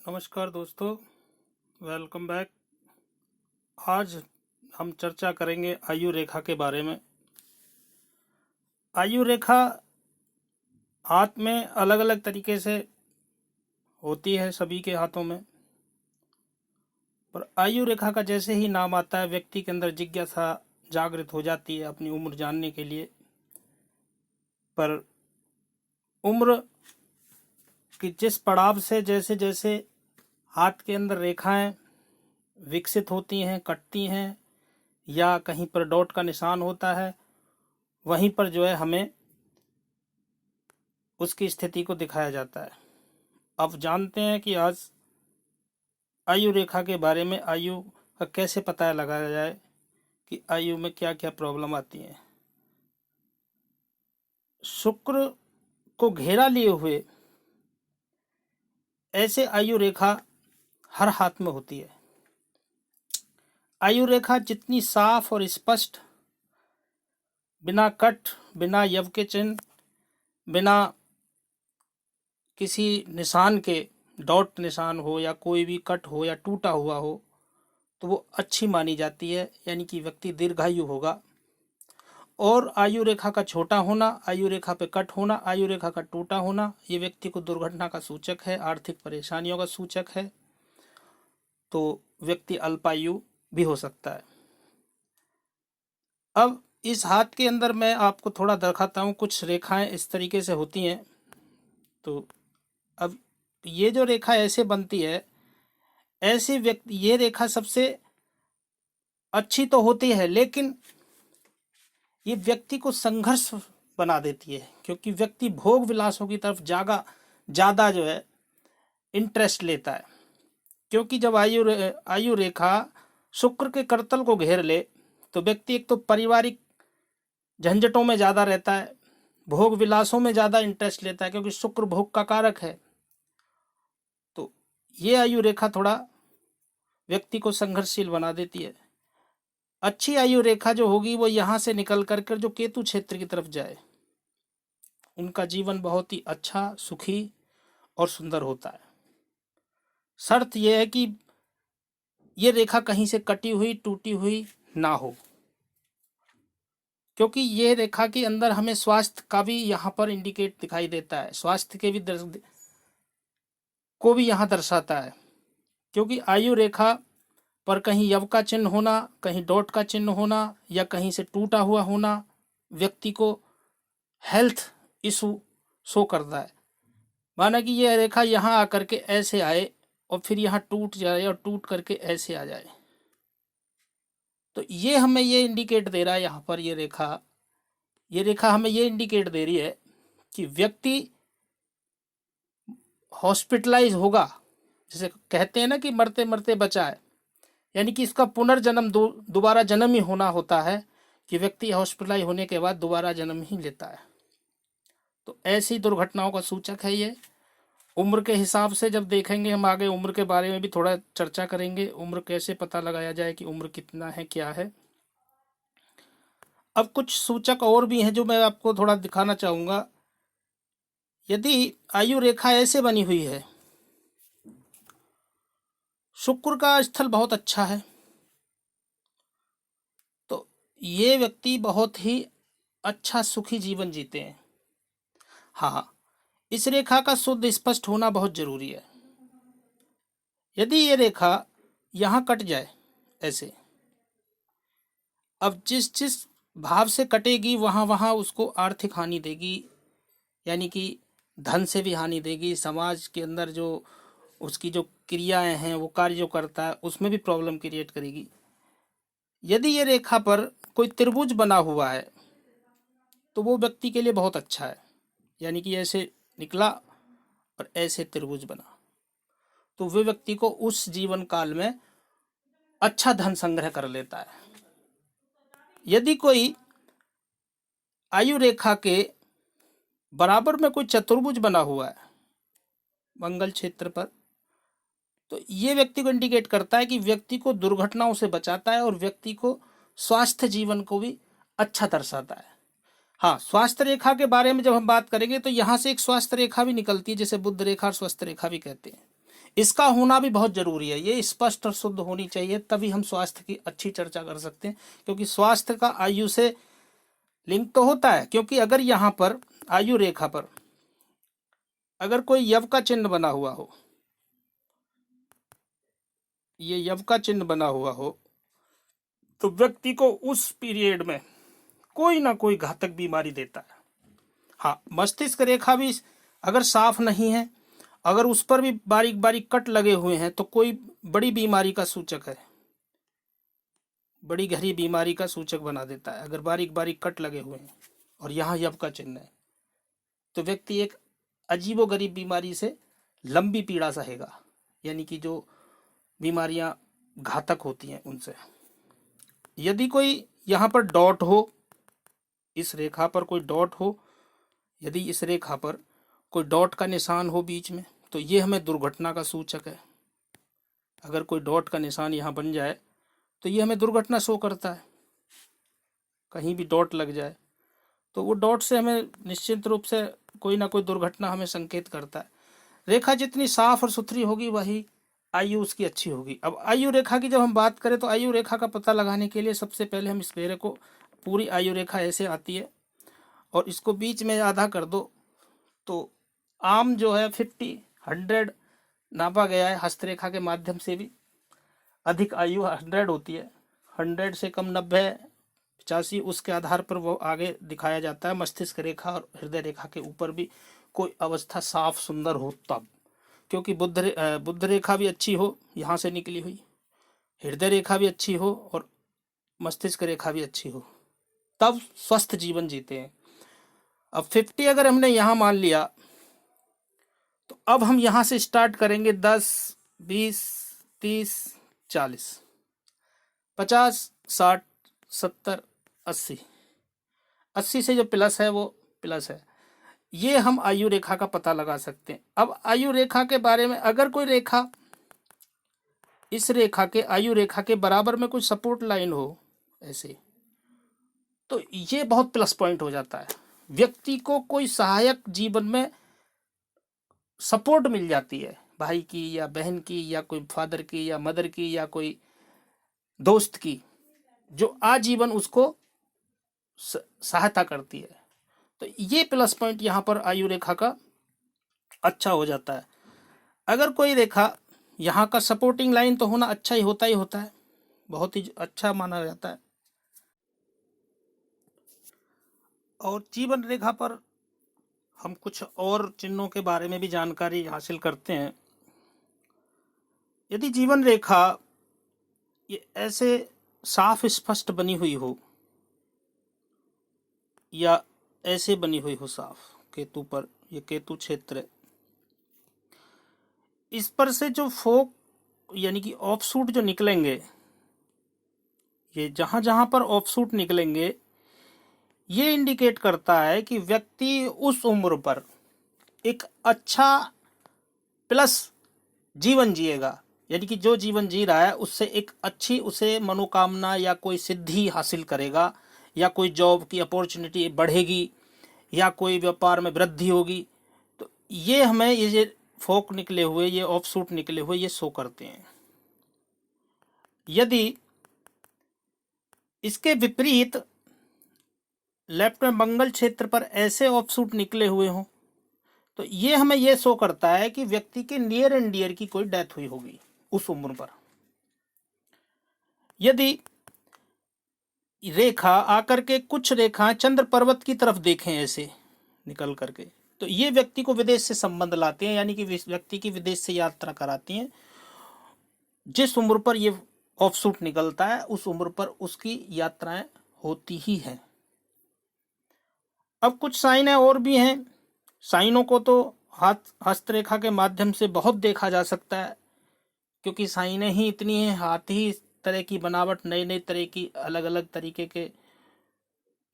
नमस्कार दोस्तों, welcome back. आज हम चर्चा करेंगे आयु रेखा के बारे में। आयु रेखा हाथ में अलग अलग तरीके से होती है, सभी के हाथों में। पर आयु रेखा का जैसे ही नाम आता है, व्यक्ति के अंदर जिज्ञासा जागृत हो जाती है अपनी उम्र जानने के लिए। पर उम्र की जिस पड़ाव से जैसे जैसे हाथ के अंदर रेखाएं विकसित होती हैं, कटती हैं, या कहीं पर डॉट का निशान होता है, वहीं पर जो है हमें उसकी स्थिति को दिखाया जाता है। अब जानते हैं कि आज आयु रेखा के बारे में, आयु का कैसे पता लगाया जाए कि आयु में क्या क्या प्रॉब्लम आती है। शुक्र को घेरा लिए हुए ऐसे आयु रेखा हर हाथ में होती है। आयु रेखा जितनी साफ और स्पष्ट, बिना कट, बिना यव के चिन्ह, बिना किसी निशान के, डॉट निशान हो या कोई भी कट हो या टूटा हुआ हो, तो वो अच्छी मानी जाती है, यानी कि व्यक्ति दीर्घायु होगा। और आयु रेखा का छोटा होना, आयु रेखा पे कट होना, आयु रेखा का टूटा होना, ये व्यक्ति को दुर्घटना का सूचक है, आर्थिक परेशानियों का सूचक है। तो व्यक्ति अल्पायु भी हो सकता है। अब इस हाथ के अंदर मैं आपको थोड़ा दिखाता हूँ, कुछ रेखाएं इस तरीके से होती हैं। तो अब ये जो रेखा ऐसे बनती है, ऐसे व्यक्ति, ये रेखा सबसे अच्छी तो होती है, लेकिन ये व्यक्ति को संघर्ष बना देती है, क्योंकि व्यक्ति भोग विलासों की तरफ ज़्यादा जो है इंटरेस्ट लेता है। क्योंकि जब आयु रेखा शुक्र के करतल को घेर ले, तो व्यक्ति एक तो पारिवारिक झंझटों में ज़्यादा रहता है, भोग विलासों में ज़्यादा इंटरेस्ट लेता है, क्योंकि शुक्र भोग का कारक है। तो ये आयु रेखा थोड़ा व्यक्ति को संघर्षशील बना देती है। अच्छी आयु रेखा जो होगी वो यहाँ से निकल कर जो केतु क्षेत्र की तरफ जाए, उनका जीवन बहुत ही अच्छा, सुखी और सुंदर होता है। शर्त यह है कि ये रेखा कहीं से कटी हुई, टूटी हुई ना हो, क्योंकि ये रेखा के अंदर हमें स्वास्थ्य का भी यहाँ पर इंडिकेट दिखाई देता है, स्वास्थ्य के भी को भी यहाँ दर्शाता है। क्योंकि आयु रेखा पर कहीं यव का चिन्ह होना, कहीं डॉट का चिन्ह होना, या कहीं से टूटा हुआ होना व्यक्ति को हेल्थ इशू शो करता है। माना कि यह रेखा यहाँ आकर के ऐसे आए और फिर यहाँ टूट जाए और टूट करके ऐसे आ जाए, तो ये हमें ये इंडिकेट दे रहा है, यहाँ पर ये रेखा हमें ये इंडिकेट दे रही है कि व्यक्ति हॉस्पिटलाइज होगा। जैसे कहते हैं ना कि मरते मरते बचा है, यानी कि इसका पुनर्जन्म दोबारा जन्म ही होना होता है, कि व्यक्ति हॉस्पिटलाइज होने के बाद दोबारा जन्म ही लेता है। तो ऐसी दुर्घटनाओं का सूचक है ये। उम्र के हिसाब से जब देखेंगे हम आगे, उम्र के बारे में भी थोड़ा चर्चा करेंगे, उम्र कैसे पता लगाया जाए कि उम्र कितना है, क्या है। अब कुछ सूचक और भी हैं जो मैं आपको थोड़ा दिखाना चाहूँगा। यदि आयु रेखा ऐसे बनी हुई है, शुक्र का स्थल बहुत अच्छा है, तो ये व्यक्ति बहुत ही अच्छा सुखी जीवन जीते हैं। हाँ, इस रेखा का शुद्ध स्पष्ट होना बहुत जरूरी है। यदि ये रेखा यहाँ कट जाए ऐसे, अब जिस जिस भाव से कटेगी वहाँ वहाँ उसको आर्थिक हानि देगी, यानी कि धन से भी हानि देगी, समाज के अंदर जो उसकी जो क्रियाएं हैं, वो कार्य जो करता है, उसमें भी प्रॉब्लम क्रिएट करेगी। यदि ये रेखा पर कोई त्रिभुज बना हुआ है, तो वो व्यक्ति के लिए बहुत अच्छा है, यानी कि ऐसे निकला और ऐसे त्रिभुज बना, तो वे व्यक्ति को उस जीवन काल में अच्छा धन संग्रह कर लेता है। यदि कोई आयु रेखा के बराबर में कोई चतुर्भुज बना हुआ है मंगल क्षेत्र पर, तो ये व्यक्ति को इंडिकेट करता है कि व्यक्ति को दुर्घटनाओं से बचाता है और व्यक्ति को स्वास्थ्य जीवन को भी अच्छा दर्शाता है। हाँ, स्वास्थ्य रेखा के बारे में जब हम बात करेंगे तो यहाँ से एक स्वास्थ्य रेखा भी निकलती है, जिसे बुध रेखा और स्वस्थ रेखा भी कहते हैं। इसका होना भी बहुत जरूरी है। ये स्पष्ट और शुद्ध होनी चाहिए, तभी हम स्वास्थ्य की अच्छी चर्चा कर सकते हैं। क्योंकि स्वास्थ्य का आयु से लिंक तो होता है, क्योंकि अगर यहाँ पर आयु रेखा पर अगर कोई यव का चिन्ह बना हुआ हो, ये यव का चिन्ह बना हुआ हो, तो व्यक्ति को उस पीरियड में कोई ना कोई घातक बीमारी देता है। हाँ, मस्तिष्क रेखा भी अगर साफ नहीं है, अगर उस पर भी बारीक बारीक कट लगे हुए हैं, तो कोई बड़ी बीमारी का सूचक है, बड़ी गहरी बीमारी का सूचक बना देता है। अगर बारीक बारीक कट लगे हुए हैं और यहाँ यव का चिन्ह है, तो व्यक्ति एक अजीबोगरीब बीमारी से लंबी पीड़ा सहेगा, यानी कि जो बीमारियां घातक होती हैं उनसे। यदि कोई यहाँ पर डॉट हो, इस रेखा पर कोई डॉट हो, यदि इस रेखा पर कोई डॉट का निशान हो बीच में, तो ये हमें दुर्घटना का सूचक है। अगर कोई डॉट का निशान यहाँ बन जाए तो ये हमें दुर्घटना शो करता है। कहीं भी डॉट लग जाए तो वो डॉट से हमें निश्चित रूप से कोई ना कोई दुर्घटना हमें संकेत करता है। रेखा जितनी साफ और सुथरी होगी वही आयु उसकी अच्छी होगी। अब आयु रेखा की जब हम बात करें, तो आयु रेखा का पता लगाने के लिए सबसे पहले हम इस घेरे को, पूरी आयु रेखा ऐसे आती है और इसको बीच में आधा कर दो, तो आम जो है 50, 100 नापा गया है हस्तरेखा के माध्यम से भी। अधिक आयु 100 होती है, 100 से कम 90, 85, उसके आधार पर वो आगे दिखाया जाता है। मस्तिष्क रेखा और हृदय रेखा के ऊपर भी कोई अवस्था साफ सुंदर हो तब, क्योंकि बुध रेखा भी अच्छी हो, यहाँ से निकली हुई, हृदय रेखा भी अच्छी हो और मस्तिष्क रेखा भी अच्छी हो, तब स्वस्थ जीवन जीते हैं। अब 50 अगर हमने यहाँ मान लिया, तो अब हम यहाँ से स्टार्ट करेंगे 10, 20, 30, 40, 50, 60, 70, 80। 80 से जो प्लस है वो प्लस है। ये हम आयु रेखा का पता लगा सकते हैं। अब आयु रेखा के बारे में, अगर कोई रेखा इस रेखा के, आयु रेखा के बराबर में कोई सपोर्ट लाइन हो ऐसे, तो ये बहुत प्लस पॉइंट हो जाता है। व्यक्ति को कोई सहायक जीवन में सपोर्ट मिल जाती है, भाई की या बहन की या कोई फादर की या मदर की या कोई दोस्त की, जो आजीवन उसको सहायता करती है। तो ये प्लस पॉइंट यहाँ पर आयु रेखा का अच्छा हो जाता है। अगर कोई रेखा यहाँ का सपोर्टिंग लाइन तो होना अच्छा ही होता है, बहुत ही अच्छा माना जाता है। और जीवन रेखा पर हम कुछ और चिन्हों के बारे में भी जानकारी हासिल करते हैं। यदि जीवन रेखा ये ऐसे साफ स्पष्ट बनी हुई हो या ऐसे बनी हुई हो साफ, केतु पर, ये केतु क्षेत्र है, इस पर से जो फोक यानी कि ऑफशूट जो निकलेंगे, ये जहां जहां पर ऑफशूट निकलेंगे, ये इंडिकेट करता है कि व्यक्ति उस उम्र पर एक अच्छा प्लस जीवन जिएगा, यानी कि जो जीवन जी रहा है उससे एक अच्छी उसे मनोकामना या कोई सिद्धि हासिल करेगा, या कोई जॉब की अपॉर्चुनिटी बढ़ेगी, या कोई व्यापार में वृद्धि होगी। तो ये हमें ये फोक निकले हुए, ये ऑफशूट निकले हुए, ये शो करते हैं। यदि इसके विपरीत लेफ्ट में मंगल क्षेत्र पर ऐसे ऑफशूट निकले हुए हों, तो ये हमें ये शो करता है कि व्यक्ति के नियर एंड डियर की कोई डेथ हुई होगी उस उम्र पर। यदि रेखा आकर के कुछ रेखाएं चंद्र पर्वत की तरफ देखें ऐसे निकल करके, तो ये व्यक्ति को विदेश से संबंध लाते हैं, यानी कि व्यक्ति की विदेश से यात्रा कराती हैं। जिस उम्र पर ये ऑफशूट निकलता है उस उम्र पर उसकी यात्राएं होती ही हैं। अब कुछ साइनें और भी हैं। साइनों को तो हस्तरेखा के माध्यम से बहुत देखा जा सकता है, क्योंकि साइनें ही इतनी हैं, हाथ ही इस तरह की बनावट, नए नए तरह की अलग अलग तरीके के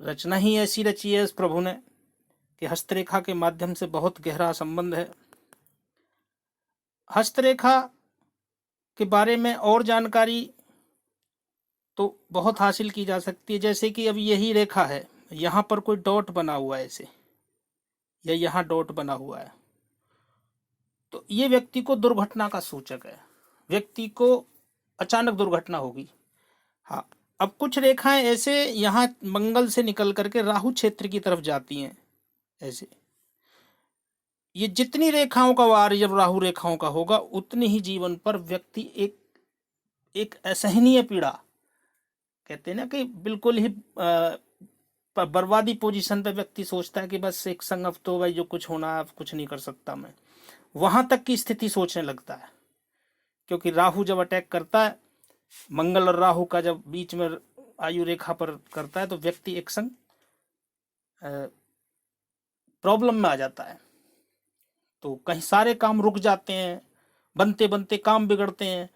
रचना ही ऐसी रची है इस प्रभु ने कि हस्तरेखा के माध्यम से बहुत गहरा संबंध है। हस्तरेखा के बारे में और जानकारी तो बहुत हासिल की जा सकती है। जैसे कि अब यही रेखा है, यहाँ पर कोई डॉट बना हुआ है ऐसे, या यहाँ डॉट बना हुआ है, तो ये व्यक्ति को दुर्घटना का सूचक है, व्यक्ति को अचानक दुर्घटना होगी। हाँ, अब कुछ रेखाएं ऐसे यहाँ मंगल से निकल करके राहु क्षेत्र की तरफ जाती हैं। ऐसे ये जितनी रेखाओं का वार जब राहु रेखाओं का होगा उतनी ही जीवन पर व्यक्ति एक असहनीय पीड़ा, कहते हैं ना कि बिल्कुल ही बर्बादी पोजीशन पे व्यक्ति सोचता है कि बस एक संग अब तो भाई जो कुछ होना अब कुछ नहीं कर सकता मैं, वहां तक की स्थिति सोचने लगता है। क्योंकि राहु जब अटैक करता है, मंगल और राहु का जब बीच में आयु रेखा पर करता है तो व्यक्ति एक संग प्रॉब्लम में आ जाता है। तो कहीं सारे काम रुक जाते हैं, बनते बनते काम बिगड़ते हैं,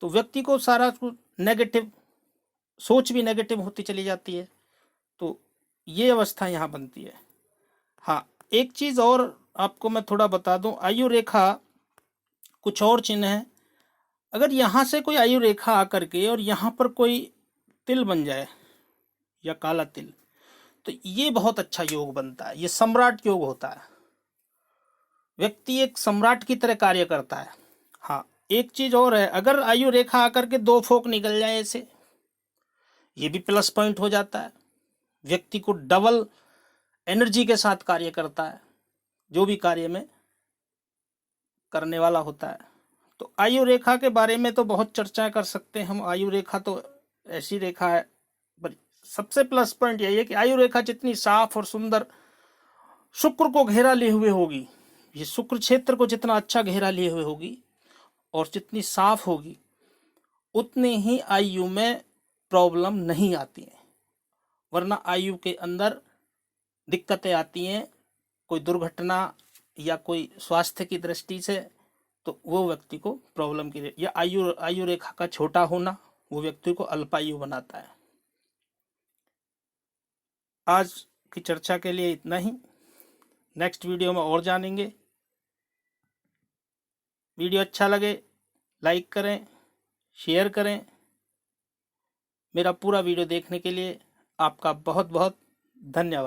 तो व्यक्ति को सारा नेगेटिव सोच भी नेगेटिव होती चली जाती है। तो ये अवस्था यहाँ बनती है। हाँ, एक चीज और आपको मैं थोड़ा बता दूं, आयु रेखा कुछ और चिन्ह है। अगर यहाँ से कोई आयु रेखा आकर के और यहाँ पर कोई तिल बन जाए या काला तिल, तो ये बहुत अच्छा योग बनता है, ये सम्राट योग होता है, व्यक्ति एक सम्राट की तरह कार्य करता है। हाँ, एक चीज और है, अगर आयु रेखा आकर के 2 फोक निकल जाए ऐसे, ये भी प्लस पॉइंट हो जाता है, व्यक्ति को डबल एनर्जी के साथ कार्य करता है, जो भी कार्य में करने वाला होता है। तो आयु रेखा के बारे में तो बहुत चर्चा कर सकते हैं हम। आयु रेखा तो ऐसी रेखा है, पर सबसे प्लस पॉइंट यही है कि आयु रेखा जितनी साफ और सुंदर शुक्र को घेरा लिए हुए होगी, ये शुक्र क्षेत्र को जितना अच्छा घेरा लिए हुए होगी और जितनी साफ होगी, उतनी ही आयु में प्रॉब्लम नहीं आती है। वरना आयु के अंदर दिक्कतें आती हैं, कोई दुर्घटना या कोई स्वास्थ्य की दृष्टि से, तो वो व्यक्ति को प्रॉब्लम की, या आयु रेखा का छोटा होना वो व्यक्ति को अल्पायु बनाता है। आज की चर्चा के लिए इतना ही, नेक्स्ट वीडियो में और जानेंगे। वीडियो अच्छा लगे लाइक करें, शेयर करें। मेरा पूरा वीडियो देखने के लिए आपका बहुत बहुत धन्यवाद।